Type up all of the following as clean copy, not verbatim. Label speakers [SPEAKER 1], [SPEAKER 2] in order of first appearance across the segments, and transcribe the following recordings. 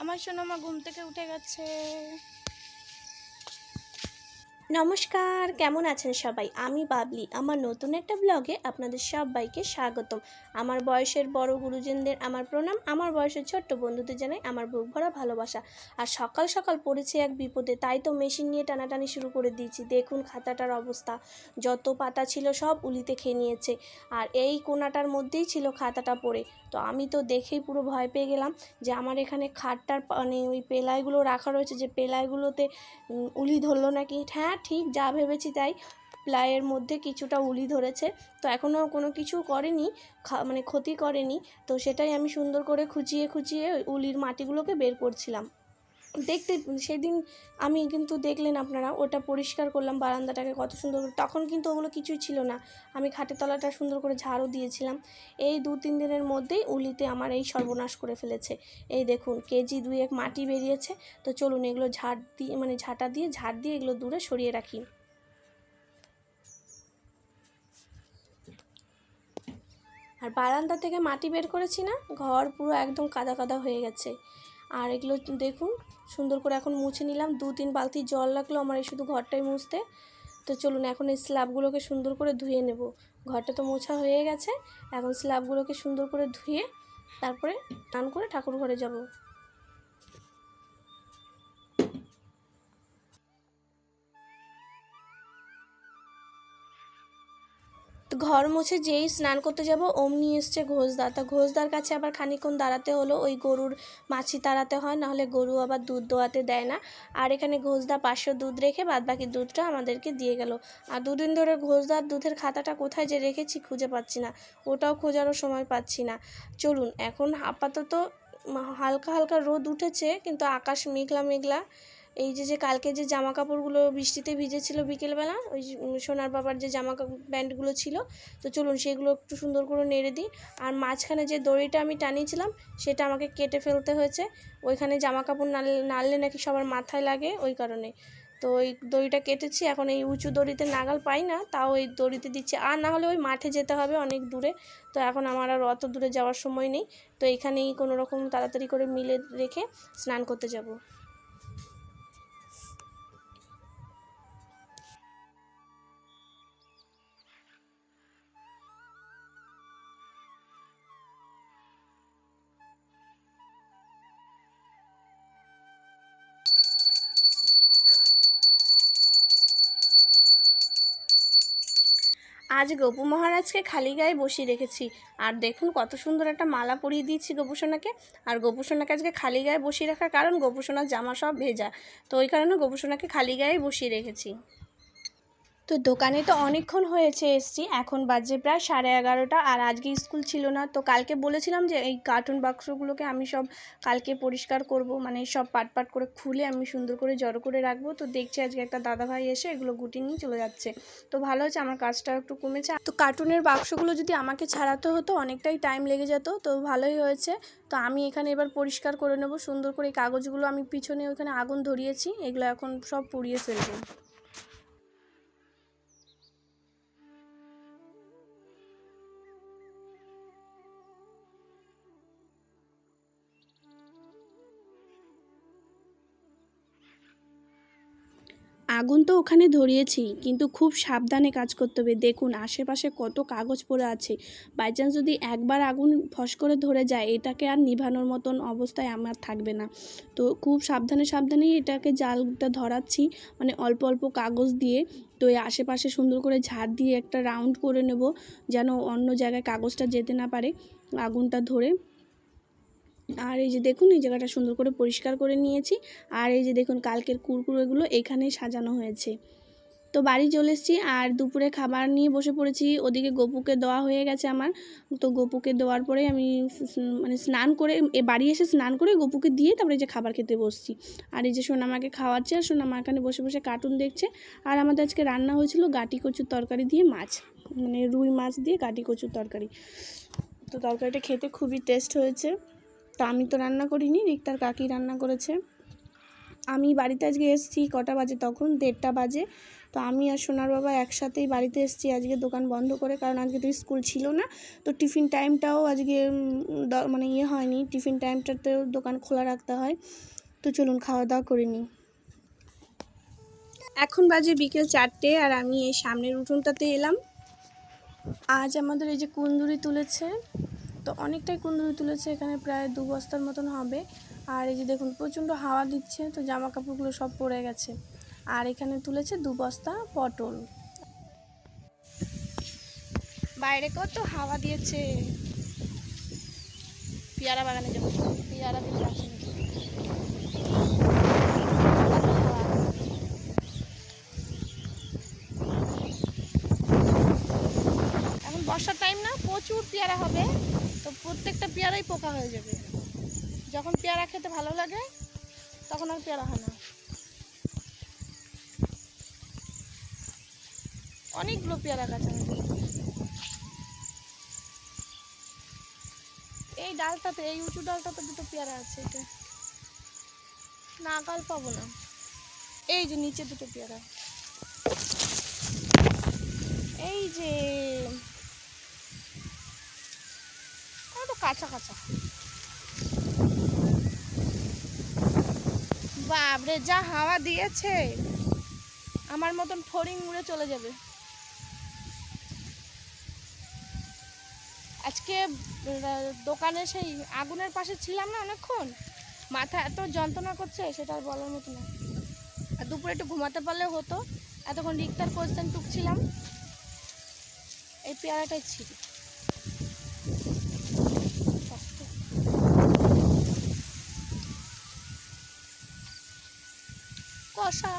[SPEAKER 1] আমার সোনামা ঘুম থেকে উঠে গেছে।
[SPEAKER 2] নমস্কার, কেমন আছেন সবাই? আমি বাবলি। আমার নতুন একটা ব্লগে আপনাদের সবাইকে স্বাগতম। আমার বয়সের বড় গুরুজনদের আমার প্রণাম, আমার বয়সের ছোট্ট বন্ধুদের জানাই আমার বুক ভরা ভালোবাসা। আর সকাল সকাল পড়েছে এক বিপদে, তাই তো মেশিন নিয়ে টানাটানি শুরু করে দিয়েছি। দেখুন খাতাটার অবস্থা, যত পাতা ছিল সব উলিতে খেয়ে নিয়েছে। আর এই কোনাটার মধ্যেই ছিল খাতাটা পড়ে। তো আমি তো দেখেই পুরো ভয় পেয়ে গেলাম যে আমার এখানে খাটটার মানে ওই পেলাইগুলো রাখা রয়েছে, যে পেলাইগুলোতে উলি ধরলো নাকি। হ্যাঁ, ঠিক যা ভেবেছি তাই, প্লাইয়ের মধ্যে কিছুটা উলি ধরেছে। তো এখনও কোনো কিছু করেনি, মানে ক্ষতি করেনি। তো সেটাই আমি সুন্দর করে খুঁচিয়ে খুঁচিয়ে উলির মাটিগুলোকে বের করছিলাম। দেখতে সেদিন আমি কিন্তু দেখলেন আপনারা, ওটা পরিষ্কার করলাম বারান্দাটাকে কত সুন্দর করে। তখন কিন্তু ওগুলো কিছুই ছিল না, আমি খাটের তলাটা সুন্দর করে ঝাড়ু দিয়েছিলাম। এই 2-3 দিনের মধ্যেই উলিতে আমার এই সর্বনাশ করে ফেলেছে। এই দেখুন কেজি 2-1 মাটি বেরিয়েছে। তো চলুন এগুলো ঝাঁটা দিয়ে ঝাড় দিয়ে এগুলো দূরে সরিয়ে রাখি। আর বারান্দা থেকে মাটি বের করেছি না, ঘর পুরো একদম কাদা কাদা হয়ে গেছে। আর এগুলো দেখুন সুন্দর করে এখন মুছে নিলাম। 2-3 বালতি জল লাগলো আমার এই শুধু ঘরটাই মুছতে। তো চলুন এখন এই স্ল্যাবগুলোকে সুন্দর করে ধুয়ে নেব। ঘরটা তো মোছা হয়ে গেছে, এখন স্ল্যাবগুলোকে সুন্দর করে ধুয়ে তারপরে স্নান করে ঠাকুর ঘরে যাব। তো ঘর মুছে যেই স্নান করতে যাব অমনি এসছে ঘোষদা। তা ঘোষদার কাছে আবার খানিকক্ষণ দাঁড়াতে হলো, ওই গরুর মাছি তাড়াতে হয়, নাহলে গরু আবার দুধ দোয়াতে দেয় না। আর এখানে ঘোষদা 500 দুধ রেখে বাদবাকি দুধটা আমাদেরকে দিয়ে গেল। আর দুদিন ধরে ঘোষদার দুধের খাতাটা কোথায় যে রেখেছি খুঁজে পাচ্ছি না, ওটাও খোঁজারও সময় পাচ্ছি না। চলুন এখন আপাতত হালকা হালকা রোদ উঠেছে, কিন্তু আকাশ মেঘলা মেঘলা। এই যে কালকে যে জামা কাপড়গুলো বৃষ্টিতে ভিজেছিল বিকেলবেলা, ওই সোনার বাবার যে প্যান্টগুলো ছিল, তো চলুন সেগুলো একটু সুন্দর করে নেড়ে দিই। আর মাঝখানে যে দড়িটা আমি টানিয়েছিলাম সেটা আমাকে কেটে ফেলতে হয়েছে। ওইখানে জামা কাপড় নাড়লে নাকি সবার মাথায় লাগে, ওই কারণে। তো ওই দড়িটা কেটেছি, এখন এই উঁচু দড়িতে নাগাল পাই না, তাও এই দড়িতে দিচ্ছি। আর না হলে ওই মাঠে যেতে হবে অনেক দূরে, তো এখন আমার আর অত দূরে যাওয়ার সময় নেই। তো এখানেই কোনো রকম তাড়াতাড়ি করে মিলে রেখে স্নান করতে যাব। আজ গপু মহারাজকে খালি গায়ে বসিয়ে রেখেছি। আর দেখুন কত সুন্দর একটা মালা পরিয়ে দিয়েছি গোপুসোনাকে। আর গোপুসোনাকে আজকে খালি গায়ে বসিয়ে রাখার কারণ গোপুসোনার জামা সব ভেজা, তো ওই কারণে গোপুসোনাকে খালি গায়ে বসিয়ে রেখেছি। তো দোকানে তো অনেকক্ষণ হয়েছে এসছি, এখন বাজে প্রায় 11:30। আর আজকে স্কুল ছিল না, তো কালকে বলেছিলাম যে এই কার্টুন বাক্সগুলোকে আমি সব কালকে পরিষ্কার করব, মানে সব পাট পাট করে খুলে আমি সুন্দর করে জড়ো করে রাখবো। তো দেখছি আজকে একটা দাদাভাই এসে এগুলো গুটি নিয়ে চলে যাচ্ছে। তো ভালো হচ্ছে, আমার কাজটা একটু কমেছে। তো কার্টুনের বাক্সগুলো যদি আমাকে ছাড়াতে হতো অনেকটাই টাইম লেগে যেত, তো ভালোই হয়েছে। তো আমি এখানে এবার পরিষ্কার করে নেব সুন্দর করে। এই কাগজগুলো আমি পিছনে ওইখানে আগুন ধরিয়েছি, এগুলো এখন সব পুড়িয়ে ফেলবো। আগুন তো ওখানে ধরিয়েছি, কিন্তু খুব সাবধানে কাজ করতে হবে। দেখুন আশেপাশে কত কাগজ পড়ে আছে, বাই চান্স যদি একবার আগুন ফস করে ধরে যায় এটাকে আর নিভানোর মতন অবস্থায় আমার থাকবে না। তো খুব সাবধানে সাবধানেই এটাকে জালটা ধরাচ্ছি, মানে অল্প অল্প কাগজ দিয়ে। তো এই আশেপাশে সুন্দর করে ঝাড় দিয়ে একটা রাউন্ড করে নেব, যেন অন্য জায়গায় কাগজটা যেতে না পারে আগুনটা ধরে। আর এই যে দেখুন এই জায়গাটা সুন্দর করে পরিষ্কার করে নিয়েছি। আর এই যে দেখুন কালকের কুরকুরেগুলো এখানেই সাজানো হয়েছে। তো বাড়ি চলে এসেছি, আর দুপুরে খাবার নিয়ে বসে পড়েছি। ওদিকে গপুকে দেওয়া হয়ে গেছে আমার। তো গপুকে দেওয়ার পরে আমি মানে স্নান করে বাড়ি এসে স্নান করে গপুকে দিয়ে তারপরে যে খাবার খেতে বসছি। আর এই যে সোনামাকে খাওয়াচ্ছে, আর সোনামা এখানে বসে বসে কার্টুন দেখছে। আর আমাদের আজকে রান্না হয়েছিল গাটি কচুর তরকারি দিয়ে মাছ, মানে রুই মাছ দিয়ে গাটি কচুর তরকারি। তো তরকারিটা খেতে খুবই টেস্ট হয়েছে। তা আমি তো রান্না করিনি, রিক্তার কাকি রান্না করেছে। আমি বাড়িতে আজকে এসেছি কটা বাজে, তখন 1:30 বাজে। তো আমি আর সোনার বাবা একসাথেই বাড়িতে এসেছি আজকে দোকান বন্ধ করে, কারণ আজকে তো স্কুল ছিল না। তো টিফিন টাইমটাও আজকে মানে হয়নি, টিফিন টাইমটাতেও দোকান খোলা রাখতে হয়। তো চলুন খাওয়া দাওয়া করে নিই। এখন বাজে বিকেল 4টে আর আমি এই সামনের উঠোনটাতে এলাম। আজ আমাদের এই যে কুন্দুরি তুলেছে, তো অনেকটাই কুন্দুরি তুলেছে, এখানে প্রায় 2 বস্তার মতন হবে। আর এই যে দেখুন প্রচণ্ড হাওয়া দিচ্ছে, তো জামা কাপড়গুলো সব পড়ে গেছে। আর এখানে তুলেছে 2 বস্তা পটল। বাইরে কত হাওয়া দিয়েছে। পেয়ারা বাগানে যাবো, পেয়ারা দিতে আসে নাকি। এখন বর্ষার টাইম না, প্রচুর পেয়ারা হবে, তো প্রত্যেকটা পেয়ারাই পোকা হয়ে যাবে। যখন পেয়ারা খেতে ভালো লাগে তখন আর পেয়ারা হয় না। অনেকগুলো পেয়ারা গাছ আমাদের এই ডালটাতে, এই উঁচু ডালটাতে 2টো পেয়ারা আছে। এটা নাগাল পাবো না। এই যে নিচে 2টো পেয়ারা, এই যে তো কাঁচা কাঁচা। বাপরে যা হাওয়া দিয়েছে, আমার মতন ফড়িং উড়ে চলে যাবে। আজকে দোকানে সেই আগুনের পাশে ছিলাম না অনেকক্ষণ, মাথা এত যন্ত্রণা করছে সেটা আর বলার মতো না। আর দুপুরে একটু ঘুমাতে পারলে হতো, এতক্ষণ রিক্তার কোয়েশ্চেন টুকছিলাম। এই পেয়ারাটাই ছিল কষা।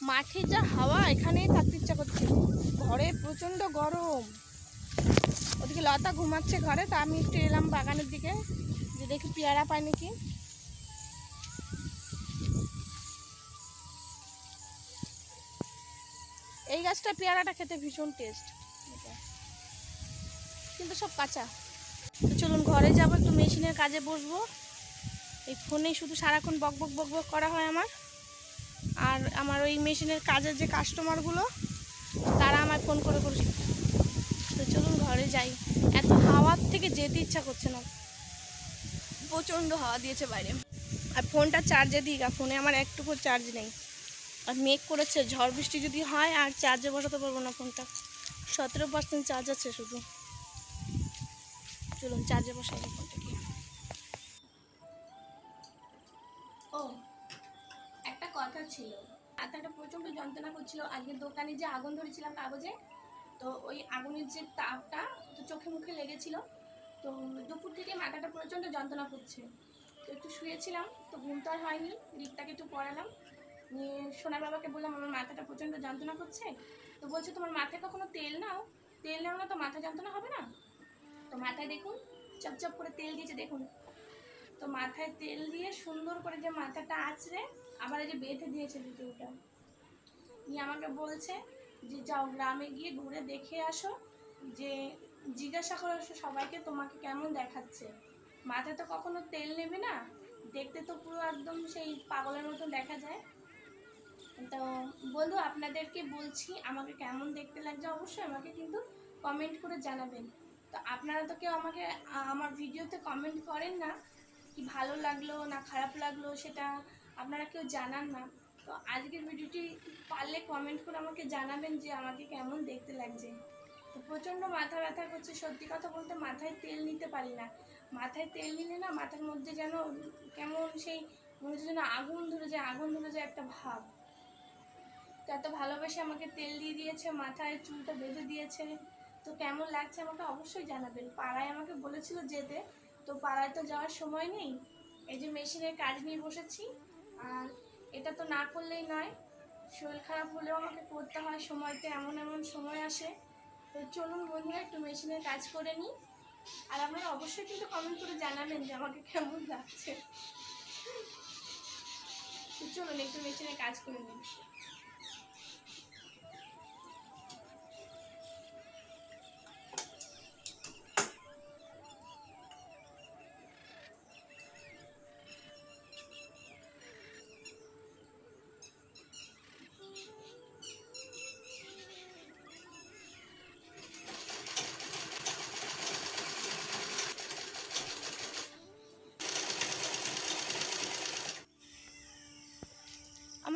[SPEAKER 2] মাঠে যা হাওয়া, এখানেই থাকতে ইচ্ছা করছে, ঘরে প্রচণ্ড গরম। ওদিকে লতা ঘুমাচ্ছে ঘরে, তা আমি একটু এলাম বাগানের দিকে যে দেখি পেয়ারা পাই নাকি। এই গাছটা পেয়ারাটা খেতে ভীষণ টেস্ট, কিন্তু সব কাঁচা। তো চলুন ঘরে যাবো, একটু মেশিনের কাজে বসবো। এই ফোনেই শুধু সারাক্ষণ বক বক বক বক করা হয় আমার। আর আমার ওই মেশিনের কাজের যে কাস্টমারগুলো, তারা আমায় ফোন করে করে। তো চলুন ঘরে যাই, এত হাওয়ার থেকে যেতে ইচ্ছা করছে না, প্রচণ্ড হাওয়া দিয়েছে বাইরে। আর ফোনটা চার্জে দিই, ফোনে আমার একটুকু চার্জ নেই। আর মেঘ করেছে, ঝড় বৃষ্টি যদি হয় আর চার্জে বসাতে পারবো না ফোনটা। 17% চার্জ আছে শুধু। চলুন চার্জে বসাই দিই ফোনটাকে। ও একটা কথা ছিল, মাথাটা প্রচণ্ড যন্ত্রণা করছিল। আগে দোকানে যে আগুন ধরেছিলাম কাগজে, তো ওই আগুনের যে তাপটা তো চোখে মুখে লেগেছিল। তো দুপুর থেকে মাথাটা প্রচণ্ড যন্ত্রণা করছে। তো একটু শুয়েছিলাম, তো ঘুম তো আর হয়নি। রিক্তাকে একটু পড়ালাম, নিয়ে সোনার বাবাকে বললাম আমার মাথাটা প্রচণ্ড যন্ত্রণা করছে। তো বলছে তোমার মাথায় কখনো তেল নাও, তেল নাও না তো মাথা যন্ত্রণা হবে না। তো মাথায় দেখুন চপচপ করে তেল দিয়েছে, দেখুন। তো মাথায় তেল দিয়ে সুন্দর করে যে মাথাটা আঁচড়ে আবার এই যে বেঁধে দিয়েছে ভিডিওটা। নিয়ে আমাকে বলছে যে যাও গ্রামে গিয়ে ঘুরে দেখে আসো, যে জিজ্ঞাসা করে আসো সবাইকে তোমাকে কেমন দেখাচ্ছে। মাথায় তো কখনো তেল নেবে না, দেখতে তো পুরো একদম সেই পাগলের মতো দেখা যায়। তো বন্ধু আপনাদেরকে বলছি আমাকে কেমন দেখতে লাগছে অবশ্যই আমাকে কিন্তু কমেন্ট করে জানাবেন। তো আপনারা তো কেউ আমাকে আমার ভিডিওতে কমেন্ট করেন না, কি ভালো লাগলো না খারাপ লাগলো সেটা আপনারা কেউ জানান না। তো আজকের ভিডিওটি পারলে কমেন্ট করে আমাকে জানাবেন যে আমাকে কেমন দেখতে লাগছে। তো প্রচণ্ড মাথা ব্যথা করছে, সত্যি কথা বলতে মাথায় তেল নিতে পারি না। মাথায় তেল নিলে না মাথার মধ্যে যেন কেমন সেই মনে হচ্ছে যেন আগুন ধরে যায়, আগুন ধরে যায় একটা ভাব। তো এত ভালোবেসে আমাকে তেল দিয়ে দিয়েছে, মাথায় চুলটা বেঁধে দিয়েছে, তো কেমন লাগছে আমাকে অবশ্যই জানাবেন। পাড়ায় আমাকে বলেছিল যেতে, তো পাড়ায় তো যাওয়ার সময় নেই, এই যে মেশিনের কাজ নিয়ে বসেছি। আর এটা তো না করলেই নয়, শরীর খারাপ হলেও আমাকে করতে হয়, সময়তে এমন এমন সময় আসে। তো চলুন বন্ধুরা একটু মেশিনের কাজ করে নিই। আর আপনারা অবশ্যই কিন্তু কমেন্ট করে জানাবেন যে আমাকে কেমন লাগছে। তো চলুন একটু মেশিনের কাজ করে নিই।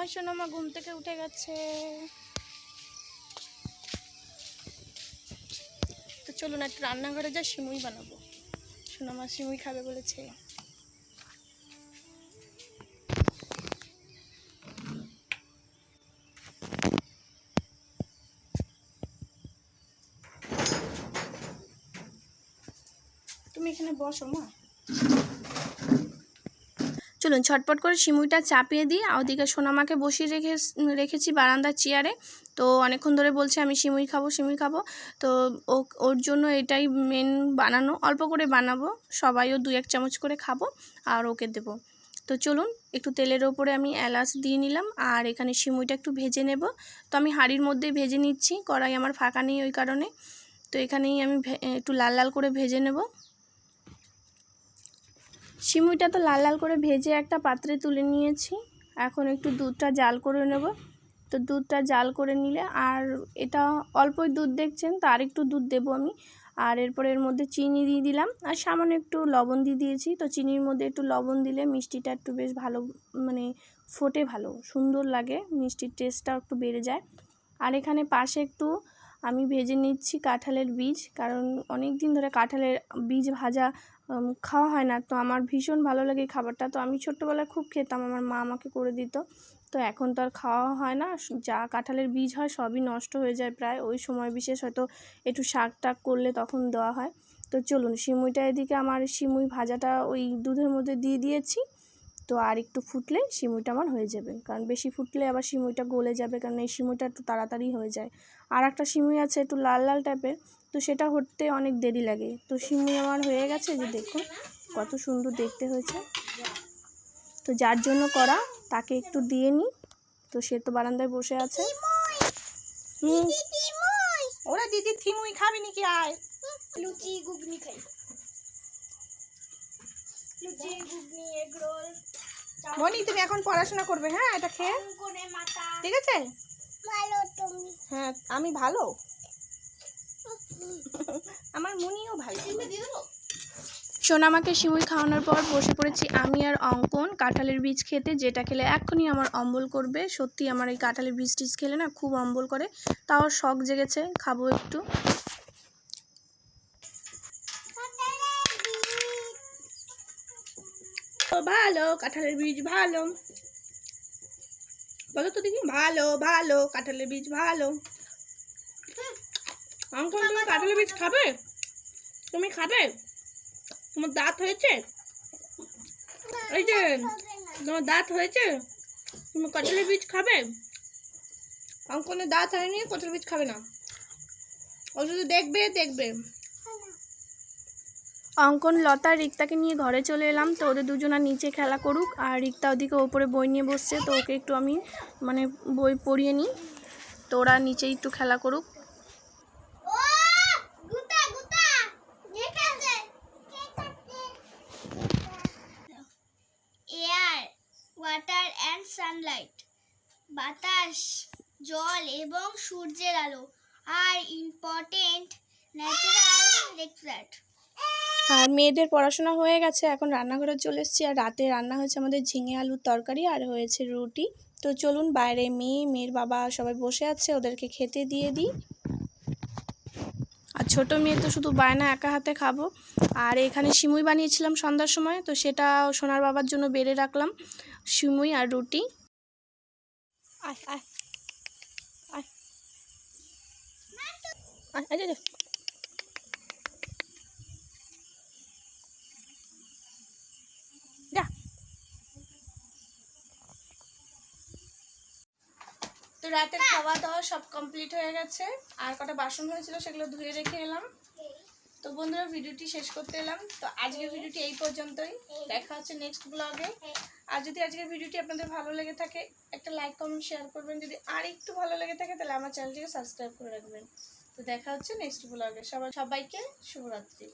[SPEAKER 1] আমার সোনামা ঘুম থেকে উঠে গেছে। তো চলুন একটু রান্নাঘরে যা, সিমুই বানাবো। সোনামা সিমুই খাবে বলেছে। তুমি এখানে বসো মা।
[SPEAKER 2] চলুন ছটপট করে সিমুইটা চাপিয়ে দিই। ওদিকে সোনামাকে বসিয়ে রেখেছি বারান্দার চেয়ারে। তো অনেকক্ষণ ধরে বলছে আমি সিমুই খাবো সিমুই খাবো। তো ওর জন্য এটাই মেন বানানো, অল্প করে বানাবো, সবাইও 2-1 চামচ করে খাবো আর ওকে দেবো। তো চলুন একটু তেলের ওপরে আমি এলাচ দিয়ে নিলাম আর এখানে সিমুইটা একটু ভেজে নেব। তো আমি হাঁড়ির মধ্যে ভেজে নিচ্ছি, কড়াই আমার ফাঁকা নেই ওই কারণে। তো এখানেই আমি একটু লাল লাল করে ভেজে নেব। সিমুইটা তো লাল লাল করে ভেজে একটা পাত্রে তুলে নিয়েছি। এখন একটু দুধটা জাল করে নেব। তো দুধটা জাল করে নিলে, আর এটা অল্পই দুধ দেখছেন, তো আরেকটু দুধ দেবো আমি। আর এরপরে এর মধ্যে চিনি দিয়ে দিলাম আর সামান্য একটু লবণ দিয়ে দিয়েছি। তো চিনির মধ্যে একটু লবণ দিলে মিষ্টিটা একটু বেশ ভালো, মানে ফোটে, ভালো সুন্দর লাগে, মিষ্টির টেস্টটাও একটু বেড়ে যায়। আর এখানে পাশে একটু আমি ভেজে নিচ্ছি কাঁঠালের বীজ, কারণ অনেক দিন ধরে কাঁঠালের বীজ ভাজা খাওয়া হয় না। তো আমার ভীষণ ভালো লাগে এই খাবারটা। তো আমি ছোট্টোবেলায় খুব খেতাম, আমার মা আমাকে করে দিত। তো এখন তো আর খাওয়া হয় না, যা কাঁঠালের বীজ হয় সবই নষ্ট হয়ে যায় প্রায়। ওই সময় বিশেষ হয়তো একটু শাক টাক করলে তখন দেওয়া হয়। তো চলুন সিমুইটা এদিকে আমার সিমুই ভাজাটা ওই দুধের মধ্যে দিয়ে দিয়েছি। তো আর একটু ফুটলে সিমুইটা আমার হয়ে যাবে, কারণ বেশি ফুটলে আবার সিমুইটা গলে যাবে, কারণ এই সিমুইটা একটু তাড়াতাড়ি হয়ে যায়। আর একটা সিমুই আছে একটু লাল লাল টাইপের, তো সেটা হতে অনেক দেরি লাগে। তো সিমুই আমার হয়ে গেছে, যে দেখুন কত সুন্দর দেখতে হয়েছে। তো যার জন্য করা তাকে একটু দিয়ে নিই। তো সে তো বারান্দায় বসে আছে।
[SPEAKER 1] ওরা দিদি থিমুই খাবি নাকি? আয় লুচি ঘুগনি খাই। লুচি ঘুগনি এগ রোল। মনি তুমি এখন পড়াশোনা করবে, হ্যাঁ এটা খেয়ে, ঠিক আছে? ভালো তুমি। হ্যাঁ আমি ভালো, আমার মনিও ভালো।
[SPEAKER 2] সোনামাকে সিমুই খাওয়ানোর পর বসে পড়েছি আমি আর অঙ্কন কাঁঠালের বীজ খেতে, যেটা খেলে এক্ষুনি আমার অম্বল করবে। সত্যি আমার এই কাঁঠালের বীজ টিজ খেলে না খুব অম্বল করে, তাও শখ জেগেছে, খাবো একটু।
[SPEAKER 1] ভালো কাঁঠালের বীজ ভালো, বলো তো দেখি, ভালো ভালো কাঁঠালের বীজ ভালো। অঙ্কন তুমি কাঁঠালের বীজ খাবে? তুমি খাবে? তোমার দাঁত হয়েছে? এই যে তোমার দাঁত হয়েছে, তুমি কাঁঠালের বীজ খাবে? অঙ্কনের দাঁত হয়নি, কাঁঠালের বীজ খাবে না, ও শুধু দেখবে দেখবে।
[SPEAKER 2] অঙ্কন লতা রিক্তাকে নিয়ে ঘরে চলে এলাম। তো ওদের দুজনা নিচে খেলা করুক, আর রিক্তা ওদিকে ওপরে বই নিয়ে বসছে। তো ওকে একটু আমি মানে বই পড়িয়ে নিই, তো ওরা নিচে একটু খেলা করুক।
[SPEAKER 3] এয়ার, ওয়াটার অ্যান্ড সানলাইট, বাতাস, জল এবং সূর্যের আলো আর ইম্পর্টেন্ট ন্যাচারাল রিসোর্স।
[SPEAKER 2] আর মেয়েদের পড়াশোনা হয়ে গেছে, এখন রান্নাঘরে চলে এসেছি। আর রাতে রান্না হয়েছে আমাদের ঝিঙে আলুর তরকারি আর হয়েছে রুটি। তো চলুন বাইরে মেয়ের বাবা সবাই বসে আছে, ওদেরকে খেতে দিয়ে দিই। আর ছোটো মেয়ে তো শুধু বায়না একা হাতে খাবো। আর এখানে সিমুই বানিয়েছিলাম সন্ধ্যার সময়, তো সেটা সোনার বাবার জন্য বেড়ে রাখলাম, সিমুই আর রুটি।
[SPEAKER 1] আয় আয় আয় আয় আয়। তো রাতের খাওয়া দাওয়া সব কমপ্লিট হয়ে গেছে, আর কটা বাসন হয়েছিল সেগুলো ধুয়ে রেখে এলাম। তো বন্ধুরা ভিডিওটি শেষ করতে এলাম। তো আজকের ভিডিওটি এই পর্যন্তই, দেখা হচ্ছে নেক্সট ব্লগে। আর যদি আজকের ভিডিওটি আপনাদের ভালো লেগে থাকে একটা লাইক কমেন্ট শেয়ার করবেন, যদি আর একটু ভালো লেগে থাকে তাহলে আমার চ্যানেলটিকে সাবস্ক্রাইব করে রাখবেন। তো দেখা হচ্ছে নেক্সট ব্লগে। সবাইকে শুভরাত্রি।